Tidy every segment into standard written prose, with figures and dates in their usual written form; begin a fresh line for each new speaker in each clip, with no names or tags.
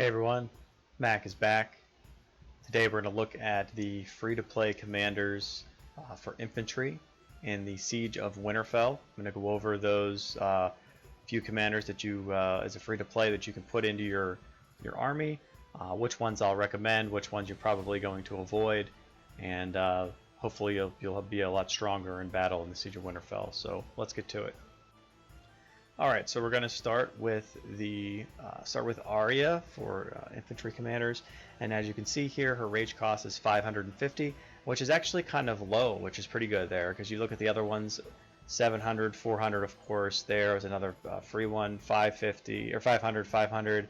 Hey everyone, Mac is back. Today we're going to look at the free-to-play commanders for infantry in the Siege of Winterfell. I'm going to go over those few commanders that you, as a free-to-play, that you can put into your army, which ones I'll recommend, which ones you're probably going to avoid, and hopefully you'll be a lot stronger in battle in the Siege of Winterfell. So let's get to it. Alright, so we're going to start with Arya for infantry commanders, and as you can see here, her rage cost is 550, which is actually kind of low, which is pretty good there, because you look at the other ones, 700, 400 of course, there was another free one, 550, or 500, 500,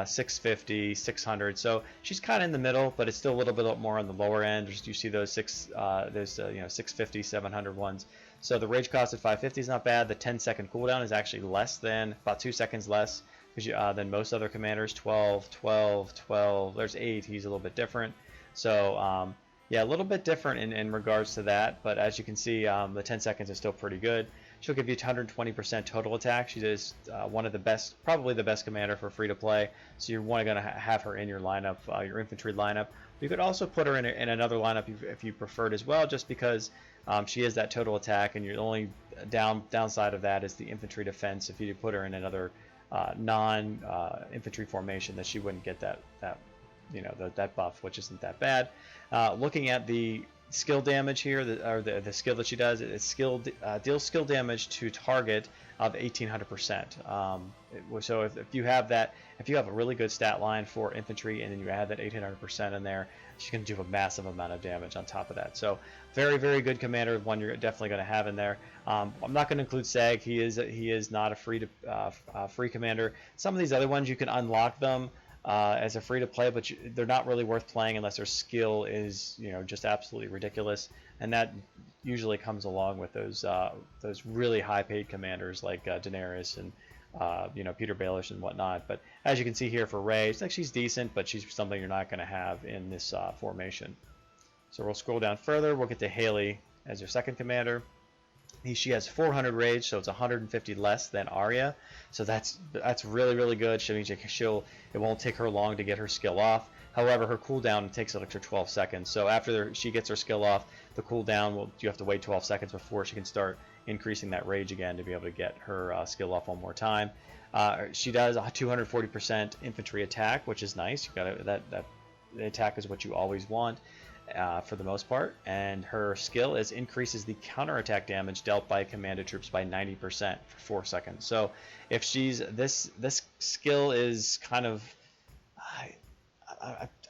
650, 600, so she's kind of in the middle, but it's still a little bit more on the lower end. Just you see those 650, 700 ones. So the rage cost at 550 is not bad. The 10-second cooldown is actually less than, about 2 seconds less than most other commanders. 12, 12, 12. There's 8. He's a little bit different. So yeah, a little bit different in regards to that. But as you can see, the 10 seconds is still pretty good. She'll give you 120% total attack. She is one of the best, probably the best commander for free to play. So you're going to have her in your lineup, your infantry lineup. You could also put her in another lineup if you preferred as well, just because she is that total attack, and your only downside of that is the infantry defense. If you put her in another non-infantry formation, that she wouldn't get that buff, which isn't that bad. Looking at the skill damage here, the skill that she does, it's deals skill damage to target of 1800%. So if you have that, if you have a really good stat line for infantry, and then you add that 1800% in there, she can do a massive amount of damage on top of that. So very, very good commander, one you're definitely going to have in there. I'm not going to include Sag. He is not a free commander. Some of these other ones you can unlock them as a free-to-play, but they're not really worth playing unless their skill is, just absolutely ridiculous, and that usually comes along with those really high-paid commanders like Daenerys and Peter Baelish and whatnot. But as you can see here for Rey, it's like she's decent, but she's something you're not going to have in this formation. So we'll scroll down further. We'll get to Haley as your second commander. She has 400 rage, so it's 150 less than Arya. So that's really, really good. It won't take her long to get her skill off. However, her cooldown takes an extra 12 seconds. So after she gets her skill off, the cooldown you have to wait 12 seconds before she can start increasing that rage again to be able to get her skill off one more time. She does a 240% infantry attack, which is nice. That attack is what you always want. For the most part, and her skill increases the counterattack damage dealt by commanded troops by 90% for 4 seconds. So if she's this skill is kind of,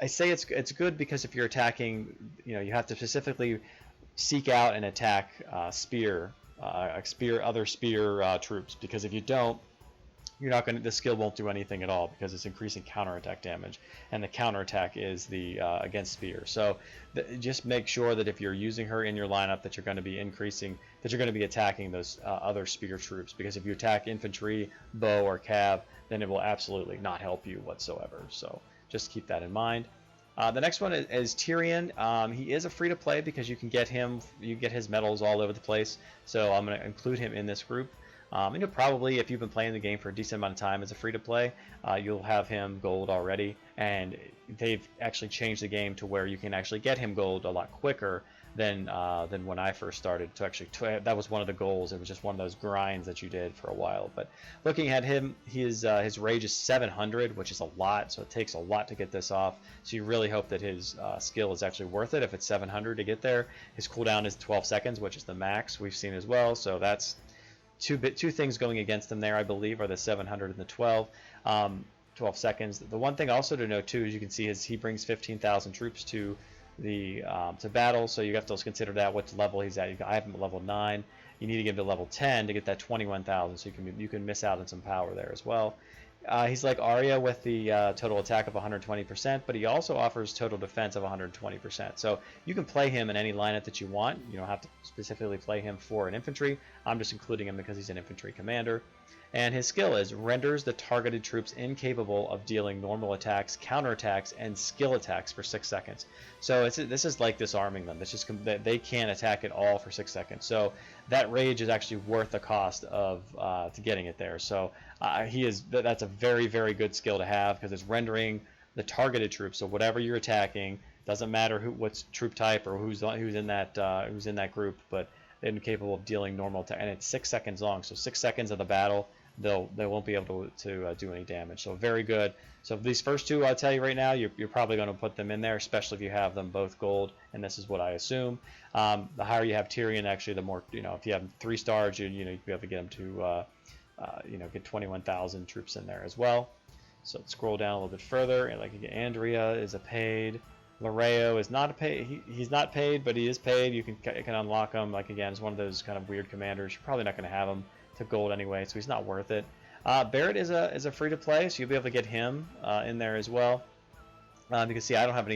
I say it's good because if you're attacking, you have to specifically seek out and attack other spear troops, because if you don't, the skill won't do anything at all, because it's increasing counterattack damage, and the counterattack is the against spear. So just make sure that if you're using her in your lineup, that you're going to be attacking those other spear troops, because if you attack infantry, bow, or cav, then it will absolutely not help you whatsoever. So just keep that in mind. The next one is Tyrion. He is a free-to-play because you can get his medals all over the place. So I'm going to include him in this group. And you'll probably, if you've been playing the game for a decent amount of time as a free-to-play, you'll have him gold already, and they've actually changed the game to where you can actually get him gold a lot quicker than when I first started. That was one of the goals. It was just one of those grinds that you did for a while. But looking at him, his rage is 700, which is a lot, so it takes a lot to get this off. So you really hope that his skill is actually worth it if it's 700 to get there. His cooldown is 12 seconds, which is the max we've seen as well, so that's two things going against him there, I believe, are the 700 and the 12 seconds. The one thing also to note too, as you can see, is he brings 15,000 troops to battle, so you have to consider that what level he's at. I have him at level 9. You need to get to level 10 to get that 21,000, so you can miss out on some power there as well. He's like Arya with the total attack of 120%, but he also offers total defense of 120%. So you can play him in any lineup that you want. You don't have to specifically play him for an infantry. I'm just including him because he's an infantry commander. And his skill is renders the targeted troops incapable of dealing normal attacks, counterattacks, and skill attacks for 6 seconds. So this is like disarming them. It's just they can't attack at all for 6 seconds. So that rage is actually worth the cost of to getting it there. So that's a very, very good skill to have, because it's rendering the targeted troops. So whatever you're attacking, doesn't matter what's troop type or who's in that group, but they're incapable of dealing normal attack. And it's 6 seconds long. So 6 seconds of the battle, they won't be able to do any damage. So very good. So these first two, I'll tell you right now, you're probably going to put them in there, especially if you have them both gold, and this is what I assume. The higher you have Tyrion, actually, the more, if you have 3 stars, you'd be able to get them to get 21,000 troops in there as well. So let's scroll down a little bit further, and Andrea is a paid. Lareo is not a paid. He's not paid, but he is paid. You can unlock him. Again, it's one of those kind of weird commanders. You're probably not going to have him to gold anyway, so he's not worth it. Barrett is a free to play, so you'll be able to get him in there as well. You can see I don't have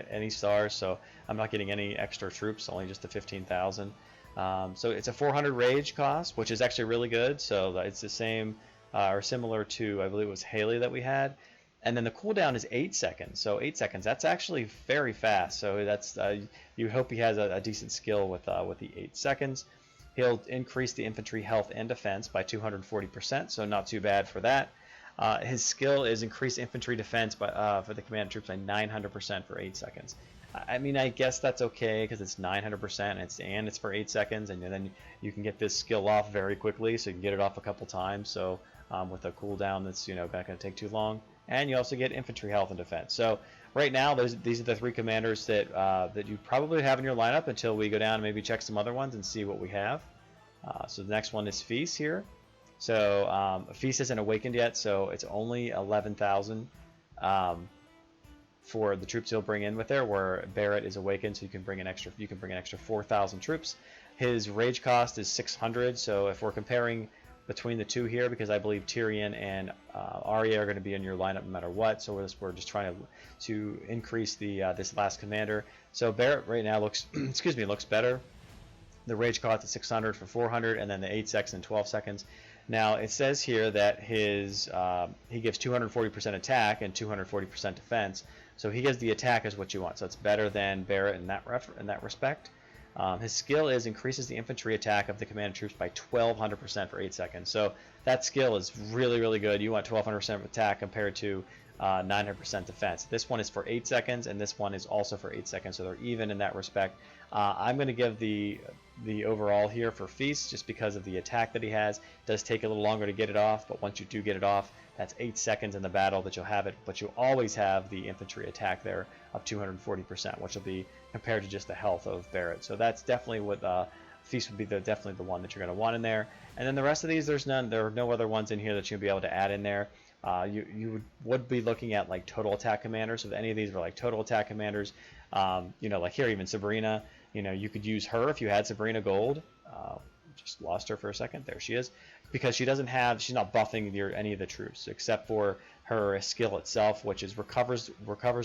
any stars, so I'm not getting any extra troops, only just the 15,000. So it's a 400 rage cost, which is actually really good. So it's the same or similar to, I believe it was Haley that we had. And then the cooldown is 8 seconds. So 8 seconds, that's actually very fast. So that's you hope he has a decent skill with the 8 seconds. He'll increase the infantry health and defense by 240%, so not too bad for that. His skill is increase infantry defense for the command troops by 900% for 8 seconds. I mean, I guess that's okay because it's 900% and it's for 8 seconds, and then you can get this skill off very quickly, so you can get it off a couple times. So with a cooldown that's not going to take too long, and you also get infantry health and defense. So right now, these are the 3 commanders that you probably have in your lineup until we go down and maybe check some other ones and see what we have. So the next one is Feast here. So Feast isn't awakened yet, so it's only 11,000 for the troops he'll bring in with there. Where Barrett is awakened, so you can bring an extra 4,000 troops. His rage cost is 600. So if we're comparing between the two here, because I believe Tyrion and Arya are going to be in your lineup no matter what, so we're just trying to increase the this last commander. So Barrett right now looks looks better. The rage cost is 600 for 400, and then the 8 seconds and 12 seconds. Now it says here that his he gives 240% attack and 240% defense. So he gives the attack as what you want. So it's better than Barrett in that respect. His skill is increases the infantry attack of the commanded troops by 1,200% for 8 seconds. So that skill is really, really good. You want 1,200% attack compared to 900% defense. This one is for 8 seconds, and this one is also for 8 seconds. So they're even in that respect. I'm going to give the overall here for Feast just because of the attack that he has. It does take a little longer to get it off, but once you do get it off, that's 8 seconds in the battle that you'll have it, but you'll always have the infantry attack there of 240%, which will be compared to just the health of Barrett. So that's definitely what Feast would be definitely the one that you're going to want in there. And then the rest of these, there are no other ones in here that you'll be able to add in there. You would be looking at like total attack commanders. So if any of these were like total attack commanders, like here even Sabrina, you could use her if you had Sabrina gold. Just lost her for a second. There she is. Because she's not buffing any of the troops except for her skill itself, which is recovers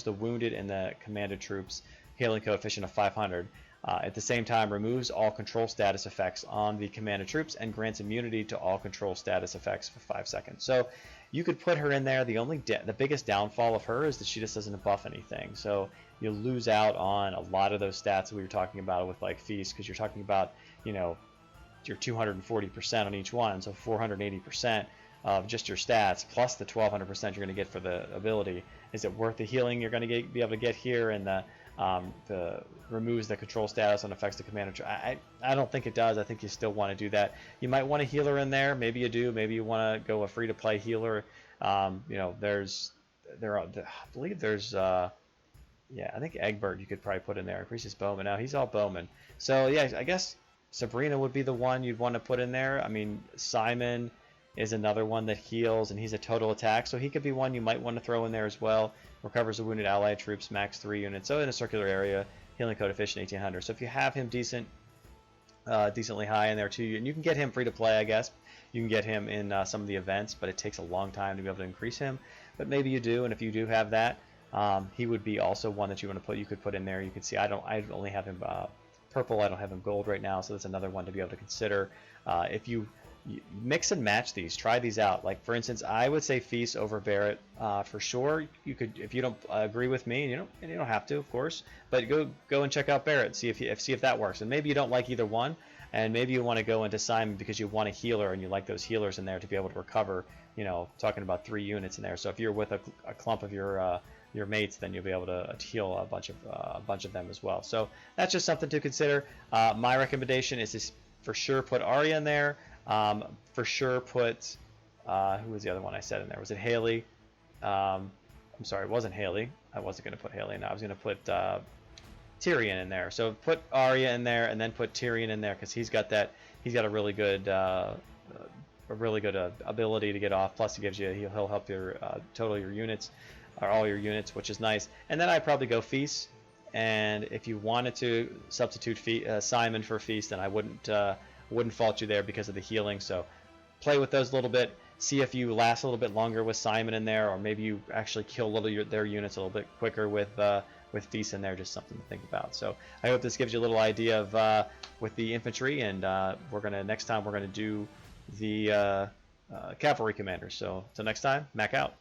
the wounded and the commanded troops healing coefficient of 500. At the same time, removes all control status effects on the commanded troops and grants immunity to all control status effects for 5 seconds. So you could put her in there. The biggest downfall of her is that she just doesn't buff anything. So you'll lose out on a lot of those stats that we were talking about with like Feast, because you're talking about your 240% on each one, so 480% of just your stats plus the 1,200% you're going to get for the ability. Is it worth the healing you're going to be able to get here, and the removes the control status and affects the commander? I don't think it does. I think you still want to do that. You might want a healer in there. Maybe you do. Maybe you want to go a free-to-play healer. I believe there's I think Egbert you could probably put in there. Increases bowman. Now he's all bowman. So yeah, I guess Sabrina would be the one you'd want to put in there. I mean, Simon is another one that heals, and he's a total attack, so he could be one you might want to throw in there as well. Recovers the wounded allied troops, max 3 units, so in a circular area, healing coefficient 1,800. So if you have him decently high in there too, and you can get him free to play, I guess. You can get him in some of the events, but it takes a long time to be able to increase him. But maybe you do, and if you do have that, he would be also one that you could put in there. You can see I only have him purple. I don't have him gold right now, so that's another one to be able to consider. If you mix and match these. Try these out. Like for instance, I would say Feast over Barrett for sure. You could, if you don't agree with me, and you don't have to, of course, but go and check out Barrett. See if that works. And maybe you don't like either one, and maybe you want to go into Simon because you want a healer and you like those healers in there to be able to recover. Talking about 3 units in there. So if you're with a clump of your mates, then you'll be able to heal a bunch of them as well. So that's just something to consider. My recommendation is to for sure put Arya in there. For sure put who was the other one I said in there? Was it Haley? I'm sorry, it wasn't Haley. I wasn't going to put Haley in there. I was going to put Tyrion in there. So put Arya in there and then put Tyrion in there because he's got a really good ability to get off. Plus he'll help your total your units or all your units, which is nice. And then I'd probably go Feast. And if you wanted to substitute Simon for Feast, then I wouldn't fault you there because of the healing. So play with those a little bit. See if you last a little bit longer with Simon in there, or maybe you actually kill their units a little bit quicker with Feast in there. Just something to think about. So I hope this gives you a little idea of with the infantry, and next time we're gonna do the cavalry commanders. So until next time, Mac out.